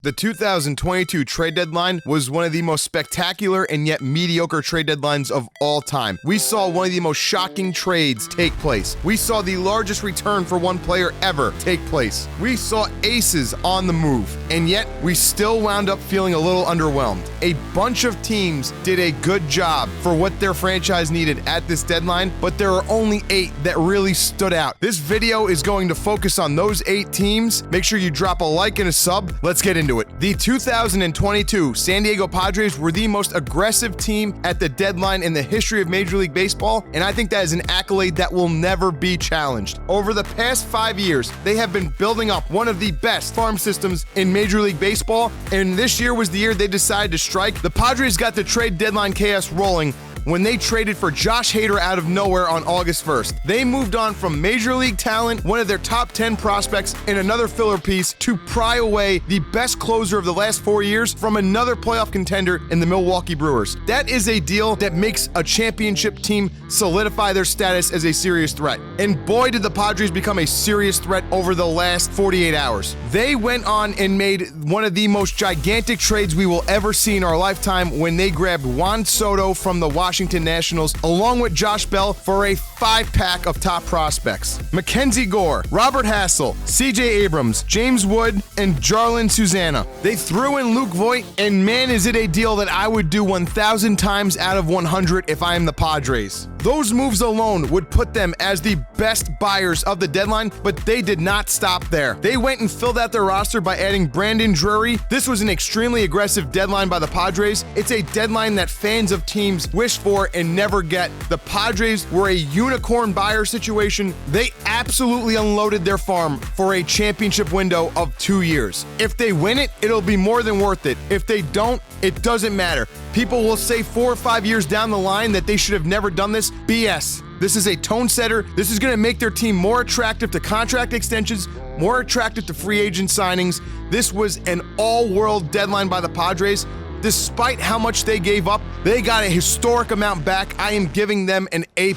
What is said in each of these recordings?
The 2022 trade deadline was one of the most spectacular and yet mediocre trade deadlines of all time. We saw one of the most shocking trades take place. We saw the largest return for one player ever take place. We saw aces on the move, and yet we still wound up feeling a little underwhelmed. A bunch of teams did a good job for what their franchise needed at this deadline, but there are only 8 that really stood out. This video is going to focus on those 8 teams. Make sure you drop a like and a sub. Let's get into it. The 2022 San Diego Padres were the most aggressive team at the deadline in the history of Major League Baseball, and I think that is an accolade that will never be challenged. Over the past 5 years, they have been building up one of the best farm systems in Major League Baseball, and this year was the year they decided to strike. The Padres got the trade deadline chaos rolling when they traded for Josh Hader out of nowhere on August 1st. They moved on from Major League talent, one of their top 10 prospects, and another filler piece to pry away the best closer of the last 4 years from another playoff contender in the Milwaukee Brewers. That is a deal that makes a championship team solidify their status as a serious threat. And boy, did the Padres become a serious threat over the last 48 hours. They went on and made one of the most gigantic trades we will ever see in our lifetime when they grabbed Juan Soto from the Washington Nationals, along with Josh Bell, for a 5-pack of top prospects. Mackenzie Gore, Robert Hassel, C.J. Abrams, James Wood, and Jarlin Susana. They threw in Luke Voit, and man, is it a deal that I would do 1,000 times out of 100 if I am the Padres. Those moves alone would put them as the best buyers of the deadline, but they did not stop there. They went and filled out their roster by adding Brandon Drury. This was an extremely aggressive deadline by the Padres. It's a deadline that fans of teams wish for and never get. The Padres were a unicorn buyer situation. They absolutely unloaded their farm for a championship window of 2 years. If they win it, it'll be more than worth it. If they don't, it doesn't matter. People will say 4 or 5 years down the line that they should have never done this. BS. This is a tone setter. This is going to make their team more attractive to contract extensions, more attractive to free agent signings. This was an all-world deadline by the Padres. Despite how much they gave up, they got a historic amount back. I am giving them an A+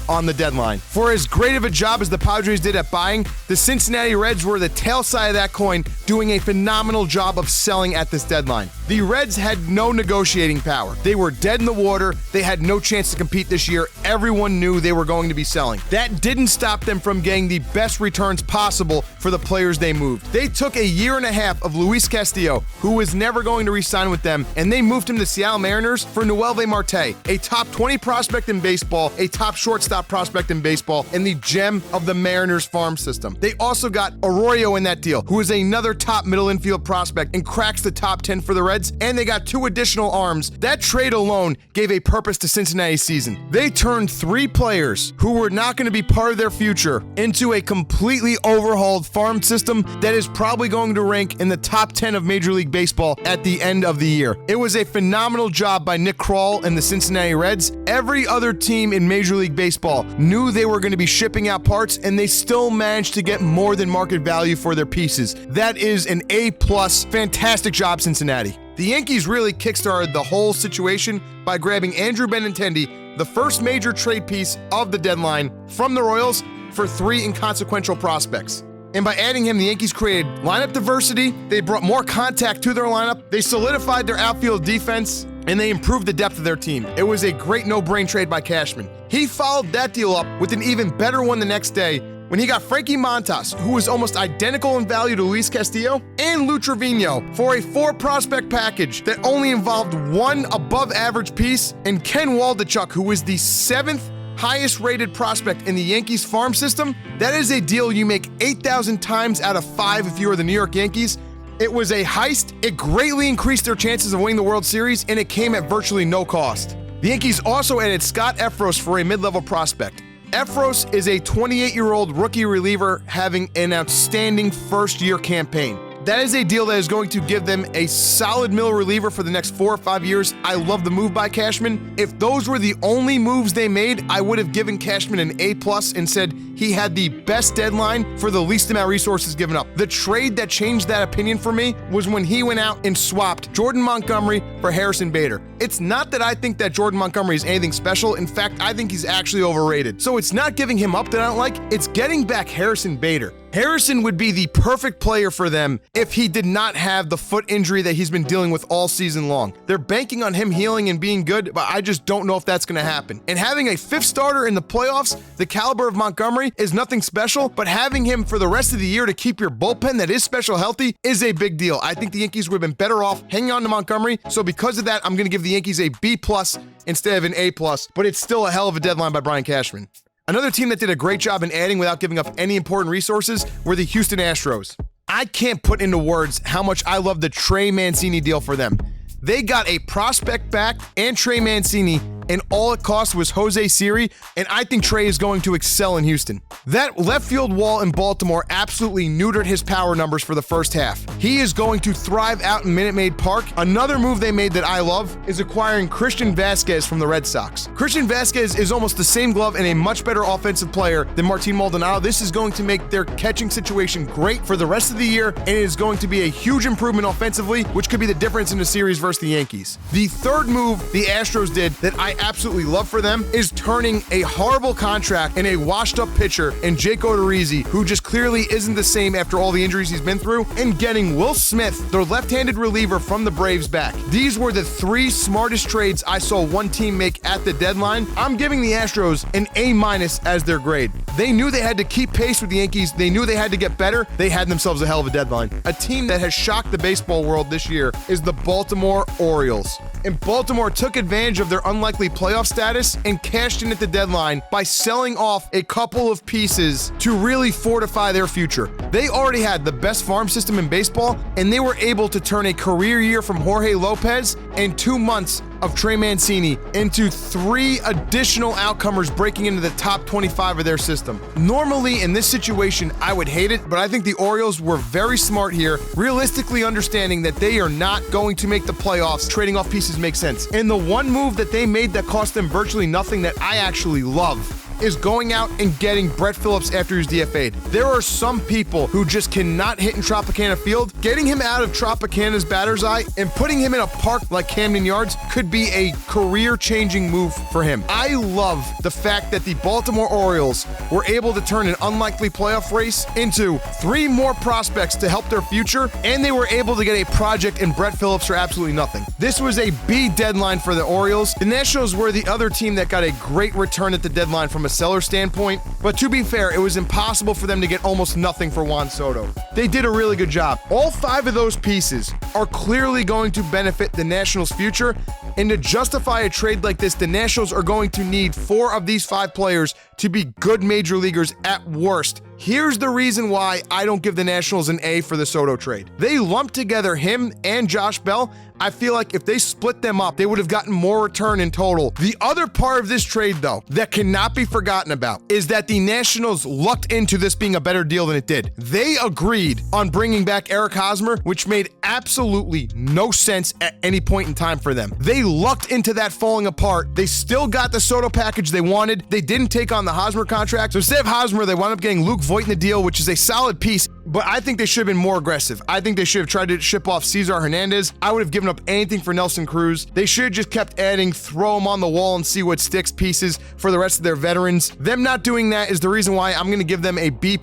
on the deadline. For as great of a job as the Padres did at buying, the Cincinnati Reds were the tail side of that coin, doing a phenomenal job of selling at this deadline. The Reds had no negotiating power. They were dead in the water. They had no chance to compete this year. Everyone knew they were going to be selling. That didn't stop them from getting the best returns possible for the players they moved. They took a year and a half of Luis Castillo, who was never going to re-sign with them, and they moved him to Seattle Mariners for Noelvi Marte, a top 20 prospect in baseball, a top shortstop prospect in baseball, and the gem of the Mariners farm system. They also got Arroyo in that deal, who is another top middle infield prospect and cracks the top 10 for the Reds, and they got 2 additional arms. That trade alone gave a purpose to Cincinnati's season. They turned 3 players who were not going to be part of their future into a completely overhauled farm system that is probably going to rank in the top 10 of Major League Baseball at the end of the year. It was a phenomenal job by Nick Krall and the Cincinnati Reds. Every other team in Major League Baseball knew they were going to be shipping out parts, and they still managed to get more than market value for their pieces. That is an A+. Fantastic job, Cincinnati. The Yankees really kickstarted the whole situation by grabbing Andrew Benintendi, the first major trade piece of the deadline, from the Royals for 3 inconsequential prospects. And by adding him, the Yankees created lineup diversity, they brought more contact to their lineup, they solidified their outfield defense, and they improved the depth of their team. It was a great no-brain trade by Cashman. He followed that deal up with an even better one the next day when he got Frankie Montas, who was almost identical in value to Luis Castillo, and Lou Trevino for a 4-prospect package that only involved 1 above-average piece, and Ken Waldichuk, who was the 7th highest-rated prospect in the Yankees farm system. That is a deal you make 8,000 times out of 5 if you are the New York Yankees. It was a heist. It greatly increased their chances of winning the World Series, and it came at virtually no cost. The Yankees also added Scott Efros for a mid-level prospect. Efros is a 28-year-old rookie reliever having an outstanding first-year campaign. That is a deal that is going to give them a solid middle reliever for the next 4 or 5 years. I love the move by Cashman. If those were the only moves they made, I would have given Cashman an A+ and said he had the best deadline for the least amount of resources given up. The trade that changed that opinion for me was when he went out and swapped Jordan Montgomery for Harrison Bader. It's not that I think that Jordan Montgomery is anything special. In fact, I think he's actually overrated. So it's not giving him up that I don't like. It's getting back Harrison Bader. Harrison would be the perfect player for them if he did not have the foot injury that he's been dealing with all season long. They're banking on him healing and being good, but I just don't know if that's going to happen. And having a fifth starter in the playoffs, the caliber of Montgomery, is nothing special, but having him for the rest of the year to keep your bullpen that is special healthy is a big deal. I think the Yankees would have been better off hanging on to Montgomery, so because of that, I'm going to give the Yankees a B+ instead of an A+, but it's still a hell of a deadline by Brian Cashman. Another team that did a great job in adding without giving up any important resources were the Houston Astros. I can't put into words how much I love the Trey Mancini deal for them. They got a prospect back and Trey Mancini, and all it cost was Jose Siri, and I think Trey is going to excel in Houston. That left field wall in Baltimore absolutely neutered his power numbers for the first half. He is going to thrive out in Minute Maid Park. Another move they made that I love is acquiring Christian Vasquez from the Red Sox. Christian Vasquez is almost the same glove and a much better offensive player than Martin Maldonado. This is going to make their catching situation great for the rest of the year, and it is going to be a huge improvement offensively, which could be the difference in the series versus the Yankees. The third move the Astros did that I absolutely love for them is turning a horrible contract and a washed-up pitcher in Jake Odorizzi, who just clearly isn't the same after all the injuries he's been through, and getting Will Smith, their left-handed reliever from the Braves, back. These were the three smartest trades I saw one team make at the deadline. I'm giving the Astros an A- as their grade. They knew they had to keep pace with the Yankees. They knew they had to get better. They had themselves a hell of a deadline. A team that has shocked the baseball world this year is the Baltimore Orioles. And Baltimore took advantage of their unlikely playoff status and cashed in at the deadline by selling off a couple of pieces to really fortify their future. They already had the best farm system in baseball, and they were able to turn a career year from Jorge Lopez and 2 months of Trey Mancini into 3 additional outcomers breaking into the top 25 of their system. Normally, in this situation, I would hate it, but I think the Orioles were very smart here, realistically understanding that they are not going to make the playoffs. Trading off pieces makes sense. And the one move that they made that cost them virtually nothing that I actually love is going out and getting Brett Phillips after he's DFA'd. There are some people who just cannot hit in Tropicana Field. Getting him out of Tropicana's batter's eye and putting him in a park like Camden Yards could be a career-changing move for him. I love the fact that the Baltimore Orioles were able to turn an unlikely playoff race into 3 more prospects to help their future, and they were able to get a project in Brett Phillips for absolutely nothing. This was a B deadline for the Orioles. The Nationals were the other team that got a great return at the deadline from a seller standpoint, but to be fair, it was impossible for them to get almost nothing for Juan Soto. They did a really good job. All 5 of those pieces are clearly going to benefit the Nationals' future, and to justify a trade like this, the Nationals are going to need 4 of these 5 players to be good major leaguers at worst. Here's the reason why I don't give the Nationals an A for the Soto trade. They lumped together him and Josh Bell. I feel like if they split them up, they would have gotten more return in total. The other part of this trade, though, that cannot be forgotten about is that the Nationals lucked into this being a better deal than it did. They agreed on bringing back Eric Hosmer, which made absolutely no sense at any point in time for them. They lucked into that falling apart. They still got the Soto package they wanted. They didn't take on the Hosmer contract. So instead of Hosmer, they wound up getting Luke Voit in the deal, which is a solid piece, but I think they should have been more aggressive. I think they should have tried to ship off Cesar Hernandez. I would have given up anything for Nelson Cruz. They should have just kept adding throw them on the wall and see what sticks pieces for the rest of their veterans. Them not doing that is the reason why I'm going to give them a B+.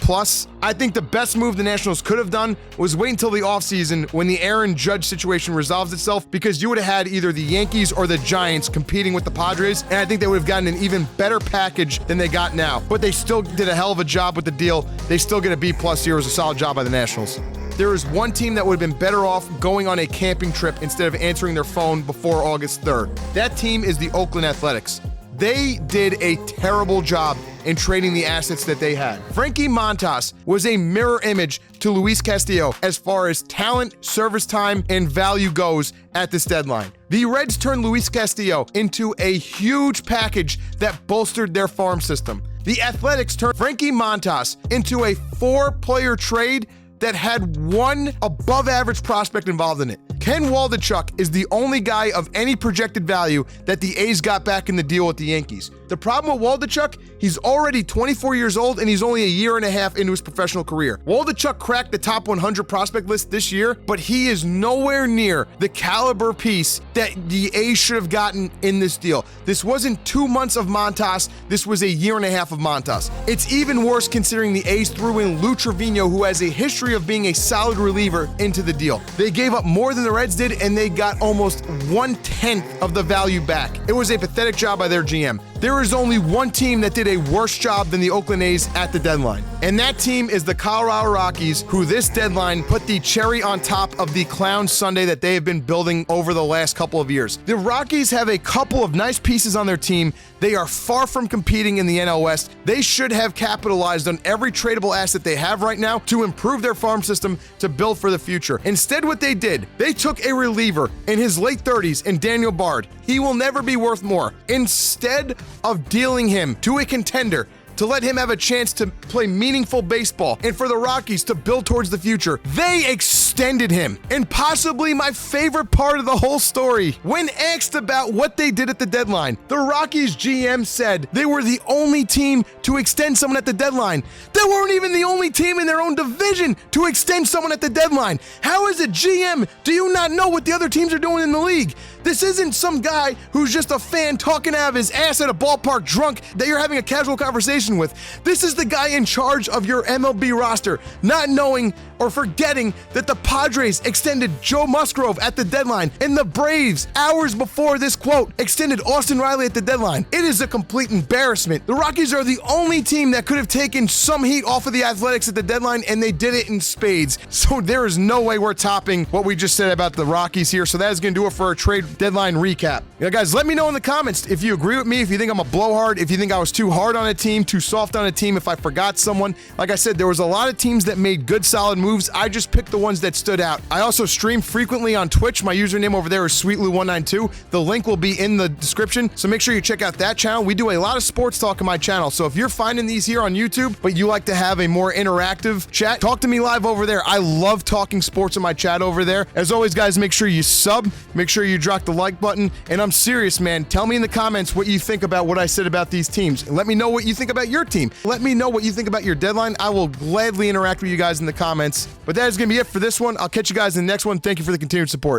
I think the best move the Nationals could have done was wait until the offseason when the Aaron Judge situation resolves itself, because you would have had either the Yankees or the Giants competing with the Padres, and I think they would have gotten an even better package than they got now. But they still did a hell of a job with the deal. They still get a B+ here. It was a solid job by the Nationals. There is one team that would have been better off going on a camping trip instead of answering their phone before August 3rd. That team is the Oakland Athletics. They did a terrible job in trading the assets that they had. Frankie Montas was a mirror image to Luis Castillo as far as talent, service time, and value goes at this deadline. The Reds turned Luis Castillo into a huge package that bolstered their farm system. The Athletics turned Frankie Montas into a 4-player trade that had 1 above-average prospect involved in it. Ken Waldichuk is the only guy of any projected value that the A's got back in the deal with the Yankees. The problem with Waldichuk, he's already 24 years old and he's only a year and a half into his professional career. Waldichuk cracked the top 100 prospect list this year, but he is nowhere near the caliber piece that the A's should have gotten in this deal. This wasn't 2 months of Montas, this was a year and a half of Montas. It's even worse considering the A's threw in Lou Trevino, who has a history of being a solid reliever, into the deal. They gave up more than the Reds did, and they got almost 1/10 of the value back. It was a pathetic job by their GM. There is only one team that did a worse job than the Oakland A's at the deadline, and that team is the Colorado Rockies, who this deadline put the cherry on top of the clown sundae that they have been building over the last couple of years. The Rockies have a couple of nice pieces on their team. They are far from competing in the NL West. They should have capitalized on every tradable asset they have right now to improve their farm system to build for the future. Instead, what they did, they took a reliever in his late 30s in Daniel Bard. He will never be worth more. Instead of dealing him to a contender, to let him have a chance to play meaningful baseball and for the Rockies to build towards the future, they extended him. And possibly my favorite part of the whole story, when asked about what they did at the deadline, the Rockies GM said they were the only team to extend someone at the deadline. They weren't even the only team in their own division to extend someone at the deadline. How is a GM, do you not know what the other teams are doing in the league? This isn't some guy who's just a fan talking out of his ass at a ballpark drunk that you're having a casual conversation with. This is the guy in charge of your MLB roster, not knowing or forgetting that the Padres extended Joe Musgrove at the deadline, and the Braves, hours before this quote, extended Austin Riley at the deadline. It is a complete embarrassment. The Rockies are the only team that could have taken some heat off of the Athletics at the deadline, and they did it in spades. So there is no way we're topping what we just said about the Rockies here. So that is going to do it for our trade deadline recap. Yeah, guys, let me know in the comments if you agree with me, if you think I'm a blowhard, if you think I was too hard on a team, too soft on a team, if I forgot someone. Like I said, there was a lot of teams that made good, solid moves. I just picked the ones that stood out. I also stream frequently on Twitch. My username over there is SweetLou192. The link will be in the description, so make sure you check out that channel. We do a lot of sports talk on my channel, so if you're finding these here on YouTube, but you like to have a more interactive chat, talk to me live over there. I love talking sports in my chat over there. As always, guys, make sure you sub, make sure you drop the like button, and I'm serious, man. Tell me in the comments what you think about what I said about these teams. And let me know what you think about your team. Let me know what you think about your deadline. I will gladly interact with you guys in the comments. But that is going to be it for this one. I'll catch you guys in the next one. Thank you for the continued support.